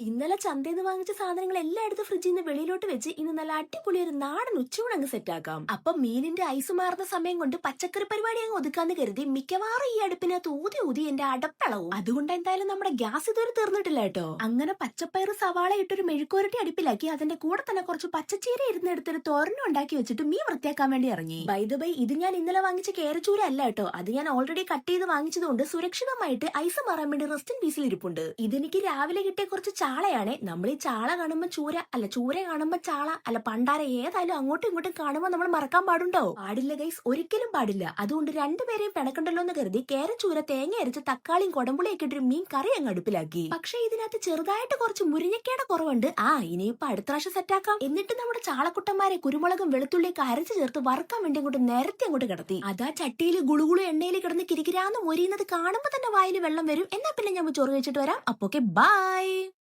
ഇന്നലെ ചന്തയിൽ നിന്ന് വാങ്ങിച്ച സാധനങ്ങൾ എല്ലാം എടുത്ത് ഫ്രിഡ്ജിൽ നിന്ന് വെളിയിലോട്ട് വെച്ച് ഇന്ന് നല്ല അടിപൊളി ഒരു നാടൻ ഉച്ചയൂണ് അങ്ങ് സെറ്റ് ആക്കാം. അപ്പൊ മീനിന്റെ ഐസ് മാറുന്ന സമയം കൊണ്ട് പച്ചക്കറി പരിപാടി അങ്ങ് ഒതുക്കാന്ന് കരുതി മിക്കവാറും ഈ അടുപ്പിനകത്ത് ഊതി ഊതി എന്റെ അടപ്പളവും. അതുകൊണ്ട് എന്തായാലും നമ്മുടെ ഗ്യാസ് ഇതുവരെ തീർന്നിട്ടില്ല കേട്ടോ. അങ്ങനെ പച്ചപ്പയർ സവാള ഇട്ടൊരു മെഴുക്കുരട്ടി അടുപ്പിലാക്കി അതിന്റെ കൂടെ തന്നെ കുറച്ച് പച്ചച്ചീര ഇരുന്നെടുത്തൊരു തോരനും ഉണ്ടാക്കി വെച്ചിട്ട് മീൻ വൃത്തിയാക്കാൻ വേണ്ടി ഇറങ്ങി. ബൈ ദ ബൈ, ഇത് ഞാൻ ഇന്നലെ വാങ്ങിച്ച കേരച്ചൂര അല്ല കേട്ടോ. അത് ഞാൻ ഓൾറെഡി കട്ട് ചെയ്ത് വാങ്ങിച്ചതുകൊണ്ട് സുരക്ഷിതമായിട്ട് ഐസ് മാറാൻ വേണ്ടി റെസ്റ്റ് പീസിൽ ഇരിപ്പുണ്ട്. ഇതെനിക്ക് രാവിലെ കിട്ടിയ കുറച്ച് ചാളയാണ്. നമ്മൾ ഈ ചാള കാണുമ്പോ ചൂര കാണുമ്പോ ചാള അല്ല പണ്ടാര ഏതായാലും അങ്ങോട്ടും ഇങ്ങോട്ടും കാണുമ്പോ നമ്മൾ മറക്കാൻ പാടില്ല ഗൈസ്, ഒരിക്കലും പാടില്ല. അതുകൊണ്ട് രണ്ടുപേരെയും പിണക്കണ്ടല്ലോ എന്ന് കരുതി കേരച്ചൂര തേങ്ങ അരച്ച് തക്കാളിയും കൊടമ്പുളിയൊക്കെ ഇട്ടൊരു മീൻ കറി അങ്ങ് അടുപ്പിലാക്കി. പക്ഷെ ഇതിനകത്ത് ചെറുതായിട്ട് കുറച്ച് മുരിങ്ങക്കയുടെ കുറവുണ്ട്. ഇനിയിപ്പോ അടുത്ത പ്രാവശ്യം സെറ്റാക്കാം. എന്നിട്ട് നമ്മുടെ ചാളക്കുട്ടന്മാരെ കുരുമുളകും വെളുത്തുള്ളിയൊക്കെ അരച്ച് ചേർത്ത് വറുക്കാൻ വേണ്ടി അങ്ങോട്ട് നേരത്തെ അങ്ങോട്ട് കിടത്തി. അതാ ചട്ടിയിൽ ഗുളുഗുളു എണ്ണയിൽ കിടന്ന് കിരികിരാന്ന് മൊരിയുന്നത് കാണുമ്പോ തന്നെ വായിൽ വെള്ളം വരും. എന്നാ പിന്നെ ഞാൻ ചോറ് കഴിച്ചിട്ട് വരാം. അപ്പോക്കെ ബൈ.